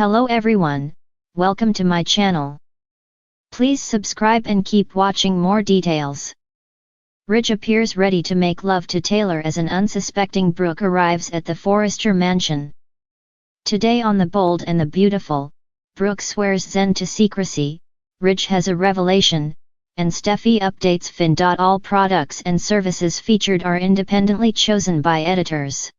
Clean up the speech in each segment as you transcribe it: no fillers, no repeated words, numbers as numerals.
Hello everyone, welcome to my channel. Please subscribe and keep watching more details. Ridge appears ready to make love to Taylor as an unsuspecting Brooke arrives at the Forrester mansion. Today on The Bold and the Beautiful, Brooke swears Zen to secrecy, Ridge has a revelation, and Steffi updates Finn. All products and services featured are independently chosen by editors.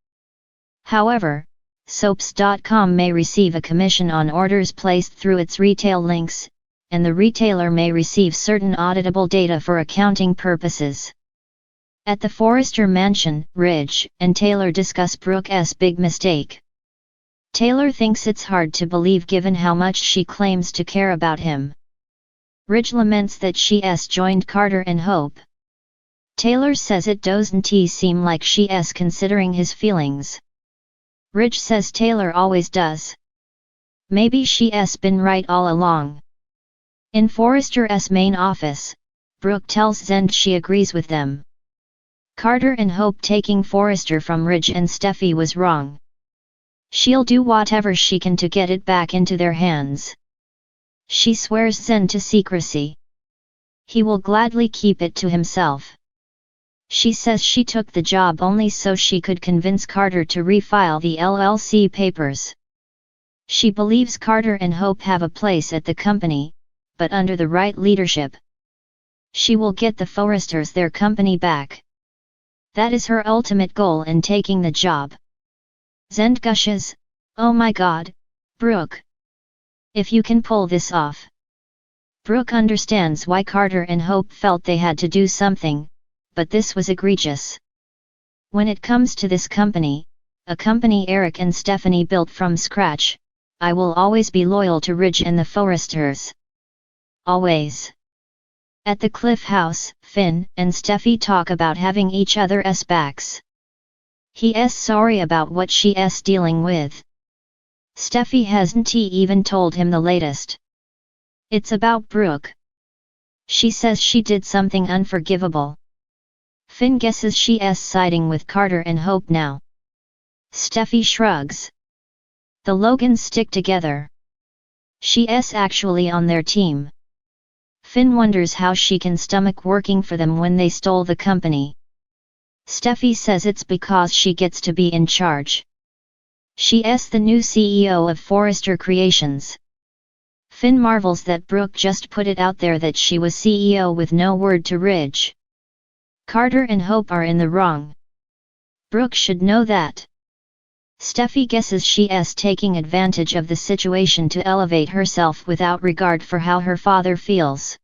However, Soaps.com may receive a commission on orders placed through its retail links, and the retailer may receive certain auditable data for accounting purposes. At the Forrester mansion, Ridge and Taylor discuss Brooke's big mistake. Taylor thinks it's hard to believe given how much she claims to care about him. Ridge laments that she's joined Carter and Hope. Taylor says it doesn't seem like she's considering his feelings. Ridge says Taylor always does. Maybe she's been right all along. In Forrester's main office, Brooke tells Zen she agrees with them. Carter and Hope taking Forrester from Ridge and Steffi was wrong. She'll do whatever she can to get it back into their hands. She swears Zen to secrecy. He will gladly keep it to himself. She says she took the job only so she could convince Carter to refile the LLC papers. She believes Carter and Hope have a place at the company, but under the right leadership, she will get the Forresters their company back. That is her ultimate goal in taking the job. Zen gushes, "Oh my God, Brooke! If you can pull this off." Brooke understands why Carter and Hope felt they had to do something, but this was egregious. When it comes to this company, a company Eric and Stephanie built from scratch, I will always be loyal to Ridge and the Forresters. Always. At the Cliff House, Finn and Steffi talk about having each other's backs. He's sorry about what she's dealing with. Steffi hasn't even told him the latest. It's about Brooke. She says she did something unforgivable. Finn guesses she's siding with Carter and Hope now. Steffi shrugs. The Logans stick together. She's actually on their team. Finn wonders how she can stomach working for them when they stole the company. Steffi says it's because she gets to be in charge. She's the new CEO of Forrester Creations. Finn marvels that Brooke just put it out there that she was CEO with no word to Ridge. Carter and Hope are in the wrong. Brooke should know that. Steffi guesses she's taking advantage of the situation to elevate herself without regard for how her father feels.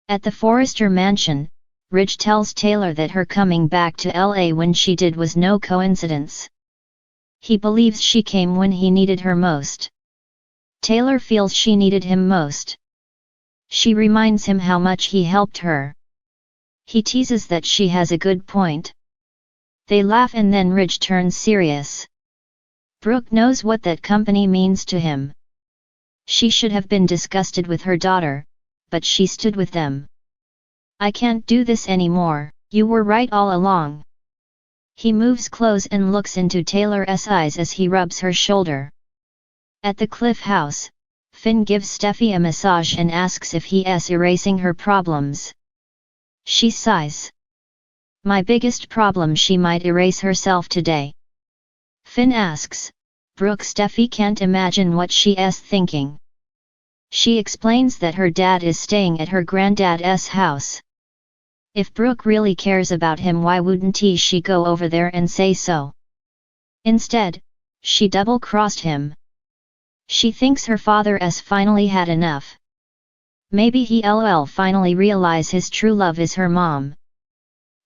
At the Forrester mansion, Ridge tells Taylor that her coming back to LA when she did was no coincidence. He believes she came when he needed her most. Taylor feels she needed him most. She reminds him how much he helped her. He teases that she has a good point. They laugh and then Ridge turns serious. Brooke knows what that company means to him. She should have been disgusted with her daughter, but she stood with them. I can't do this anymore, you were right all along. He moves close and looks into Taylor's eyes as he rubs her shoulder. At the Cliff House, Finn gives Steffi a massage and asks if he's erasing her problems. She sighs. My biggest problem, she might erase herself today. Finn asks, Brooke, Steffi can't imagine what she's thinking. She explains that her dad is staying at her granddad's house. If Brooke really cares about him, why wouldn't she go over there and say so? Instead, she double-crossed him. She thinks her father's finally had enough. Maybe he'll finally realize his true love is her mom.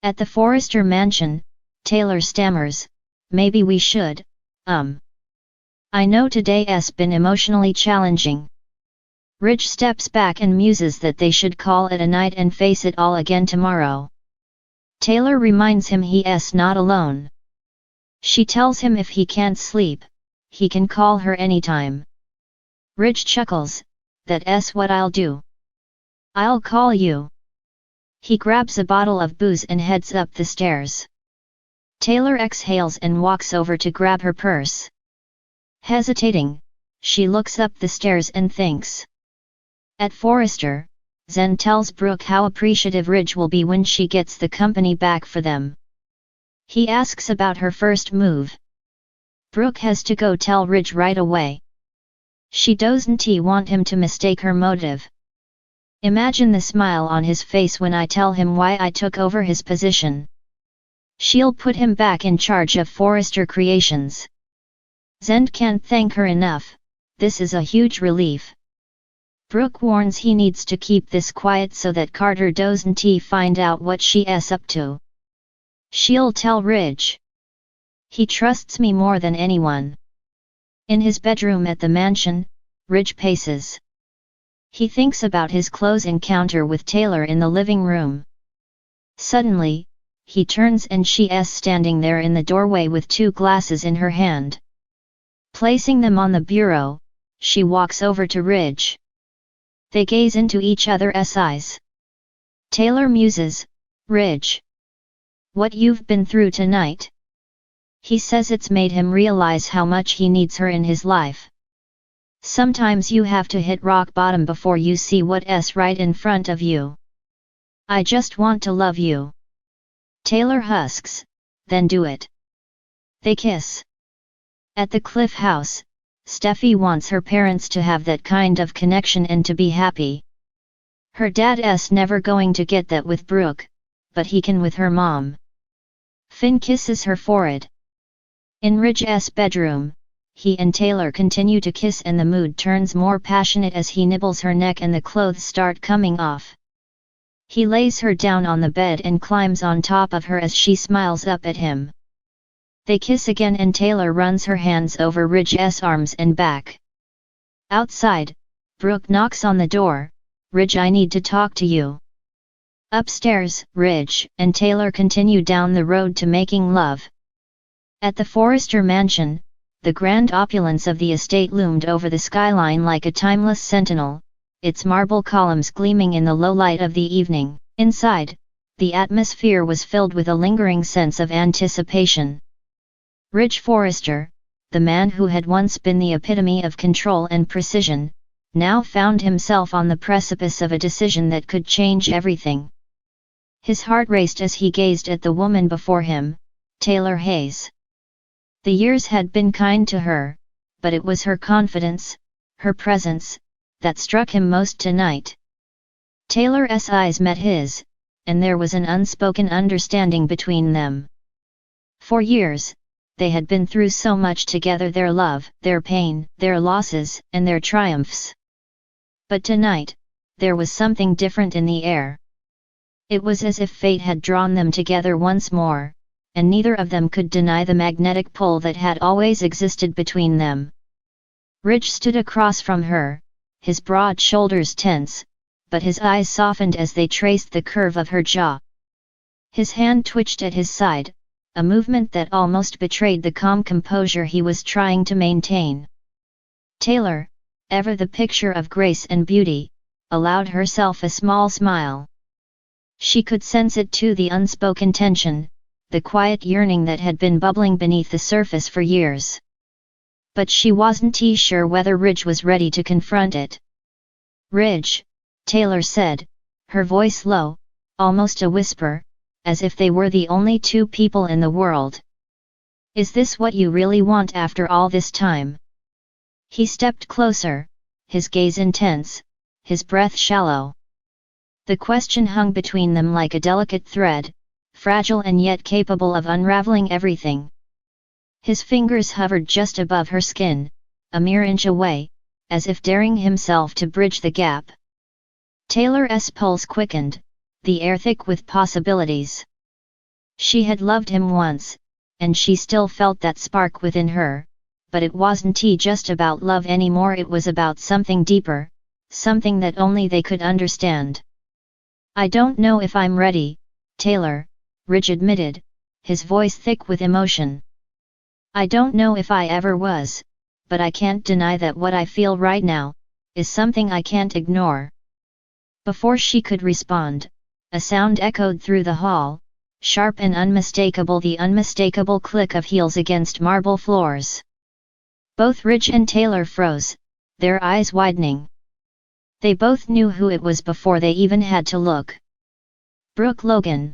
At the Forrester mansion, Taylor stammers, maybe we should, I know today's been emotionally challenging. Ridge steps back and muses that they should call it a night and face it all again tomorrow. Taylor reminds him he's not alone. She tells him if he can't sleep, he can call her anytime. Ridge chuckles, that's what I'll do. I'll call you. He grabs a bottle of booze and heads up the stairs. Taylor exhales and walks over to grab her purse. Hesitating, she looks up the stairs and thinks. At Forrester, Zen tells Brooke how appreciative Ridge will be when she gets the company back for them. He asks about her first move. Brooke has to go tell Ridge right away. She doesn't want him to mistake her motive. Imagine the smile on his face when I tell him why I took over his position. She'll put him back in charge of Forrester Creations. Zen can't thank her enough. This is a huge relief. Brooke warns he needs to keep this quiet so that Carter doesn't find out what she's up to. She'll tell Ridge. He trusts me more than anyone. In his bedroom at the mansion, Ridge paces. He thinks about his close encounter with Taylor in the living room. Suddenly, he turns and she's standing there in the doorway with 2 glasses in her hand. Placing them on the bureau, she walks over to Ridge. They gaze into each other's eyes. Taylor muses, "Ridge, what you've been through tonight." He says it's made him realize how much he needs her in his life. Sometimes you have to hit rock bottom before you see what's right in front of you. I just want to love you. Taylor husks, "Then do it." They kiss. At the Cliff House, Steffi wants her parents to have that kind of connection and to be happy. Her dad's never going to get that with Brooke, but he can with her mom. Finn kisses her forehead. In Ridge's bedroom, he and Taylor continue to kiss and the mood turns more passionate as he nibbles her neck and the clothes start coming off. He lays her down on the bed and climbs on top of her as she smiles up at him. They kiss again and Taylor runs her hands over Ridge's arms and back. Outside, Brooke knocks on the door. "Ridge, I need to talk to you." Upstairs, Ridge and Taylor continue down the road to making love. At the Forrester mansion, the grand opulence of the estate loomed over the skyline like a timeless sentinel, its marble columns gleaming in the low light of the evening. Inside, the atmosphere was filled with a lingering sense of anticipation. Ridge Forrester, the man who had once been the epitome of control and precision, now found himself on the precipice of a decision that could change everything. His heart raced as he gazed at the woman before him, Taylor Hayes. The years had been kind to her, but it was her confidence, her presence, that struck him most tonight. Taylor's eyes met his, and there was an unspoken understanding between them. For years, they had been through so much together, their love, their pain, their losses, and their triumphs. But tonight, there was something different in the air. It was as if fate had drawn them together once more, and neither of them could deny the magnetic pull that had always existed between them. Ridge stood across from her, his broad shoulders tense, but his eyes softened as they traced the curve of her jaw. His hand twitched at his side, a movement that almost betrayed the calm composure he was trying to maintain. Taylor, ever the picture of grace and beauty, allowed herself a small smile. She could sense it too, the unspoken tension, the quiet yearning that had been bubbling beneath the surface for years. But she wasn't sure whether Ridge was ready to confront it. "Ridge," Taylor said, her voice low, almost a whisper, as if they were the only 2 people in the world. "Is this what you really want after all this time?" He stepped closer, his gaze intense, his breath shallow. The question hung between them like a delicate thread, fragile and yet capable of unraveling everything. His fingers hovered just above her skin, a mere inch away, as if daring himself to bridge the gap. Taylor's pulse quickened, the air thick with possibilities. She had loved him once, and she still felt that spark within her, but it wasn't just about love anymore, it was about something deeper, something that only they could understand. "I don't know if I'm ready, Taylor," Ridge admitted, his voice thick with emotion. "I don't know if I ever was, but I can't deny that what I feel right now is something I can't ignore." Before she could respond, a sound echoed through the hall, sharp and unmistakable, the unmistakable click of heels against marble floors. Both Ridge and Taylor froze, their eyes widening. They both knew who it was before they even had to look. Brooke Logan.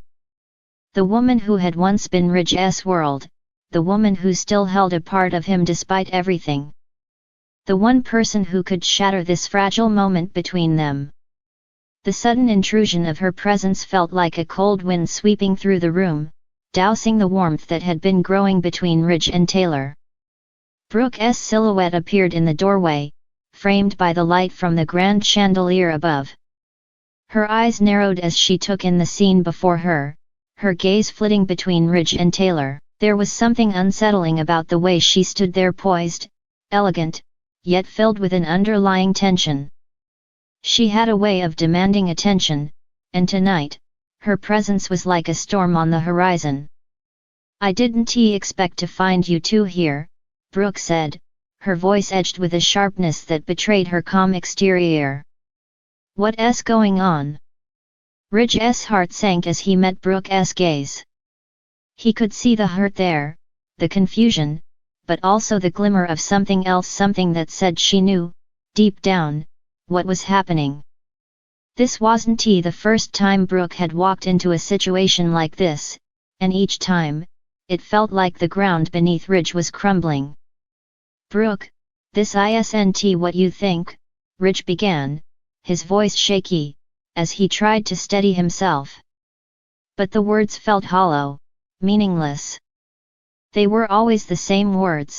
The woman who had once been Ridge's world, the woman who still held a part of him despite everything. The one person who could shatter this fragile moment between them. The sudden intrusion of her presence felt like a cold wind sweeping through the room, dousing the warmth that had been growing between Ridge and Taylor. Brooke's silhouette appeared in the doorway, framed by the light from the grand chandelier above. Her eyes narrowed as she took in the scene before her, her gaze flitting between Ridge and Taylor. There was something unsettling about the way she stood there, poised, elegant, yet filled with an underlying tension. She had a way of demanding attention, and tonight, her presence was like a storm on the horizon. "I didn't expect to find you two here," Brooke said, her voice edged with a sharpness that betrayed her calm exterior. "What's going on?" Ridge's heart sank as he met Brooke's gaze. He could see the hurt there, the confusion, but also the glimmer of something else, something that said she knew, deep down, what was happening. This wasn't the first time Brooke had walked into a situation like this, and each time, it felt like the ground beneath Ridge was crumbling. "Brooke, this isn't what you think," Ridge began, his voice shaky, as he tried to steady himself. But the words felt hollow, meaningless. They were always the same words,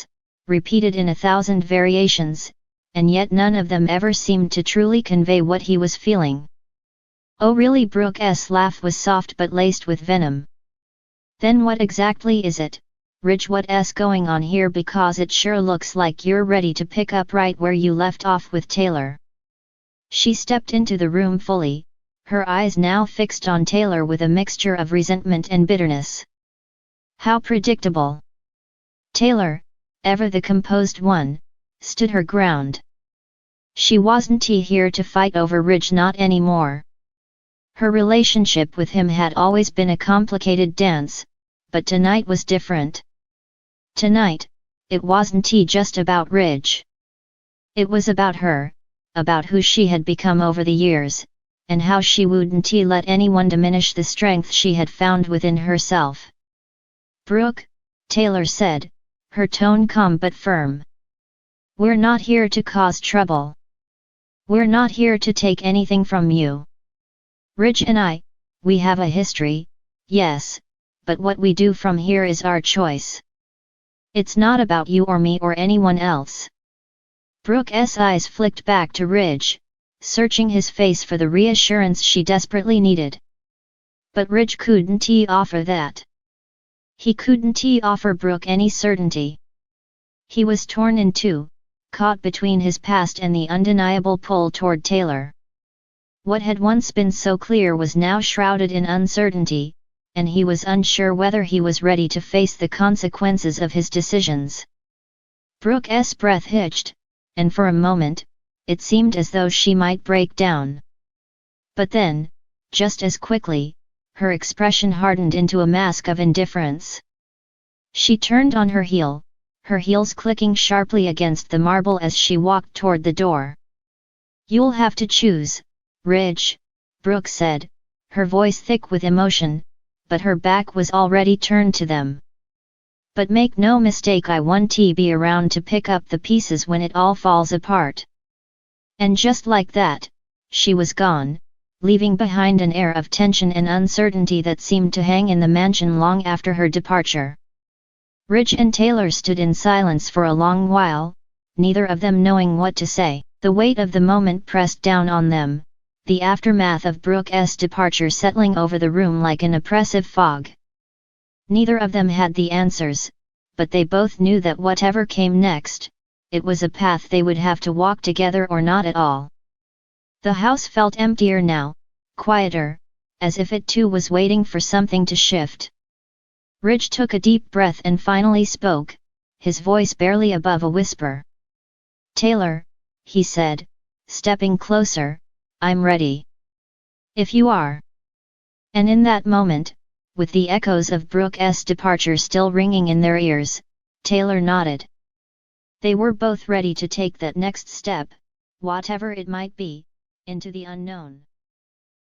repeated in 1,000 variations, and yet none of them ever seemed to truly convey what he was feeling. "Oh really?" Brooke's laugh was soft but laced with venom. "Then what exactly is it, Ridge? What's going on here? Because it sure looks like you're ready to pick up right where you left off with Taylor." She stepped into the room fully, her eyes now fixed on Taylor with a mixture of resentment and bitterness. How predictable. Taylor, ever the composed one, stood her ground. She wasn't here to fight over Ridge, not anymore. Her relationship with him had always been a complicated dance, but tonight was different. Tonight, it wasn't just about Ridge. It was about her, about who she had become over the years, and how she wouldn't let anyone diminish the strength she had found within herself. "Brooke," Taylor said, her tone calm but firm. "We're not here to cause trouble. We're not here to take anything from you. Ridge and we have a history, yes, but what we do from here is our choice. It's not about you or me or anyone else." Brooke's eyes flicked back to Ridge, searching his face for the reassurance she desperately needed. But Ridge couldn't offer that. He couldn't offer Brooke any certainty. He was torn in two, caught between his past and the undeniable pull toward Taylor. What had once been so clear was now shrouded in uncertainty, and he was unsure whether he was ready to face the consequences of his decisions. Brooke's breath hitched, and for a moment, it seemed as though she might break down. But then, just as quickly, her expression hardened into a mask of indifference. She turned on her heel, her heels clicking sharply against the marble as she walked toward the door. "You'll have to choose, Ridge," Brooke said, her voice thick with emotion, but her back was already turned to them. "But make no mistake, I won't be around to pick up the pieces when it all falls apart." And just like that, she was gone, leaving behind an air of tension and uncertainty that seemed to hang in the mansion long after her departure. Ridge and Taylor stood in silence for a long while, neither of them knowing what to say. The weight of the moment pressed down on them, the aftermath of Brooke's departure settling over the room like an oppressive fog. Neither of them had the answers, but they both knew that whatever came next, it was a path they would have to walk together or not at all. The house felt emptier now, quieter, as if it too was waiting for something to shift. Ridge took a deep breath and finally spoke, his voice barely above a whisper. "Taylor," he said, stepping closer, "I'm ready. If you are." And in that moment, with the echoes of Brooke's departure still ringing in their ears, Taylor nodded. They were both ready to take that next step, whatever it might be, into the unknown.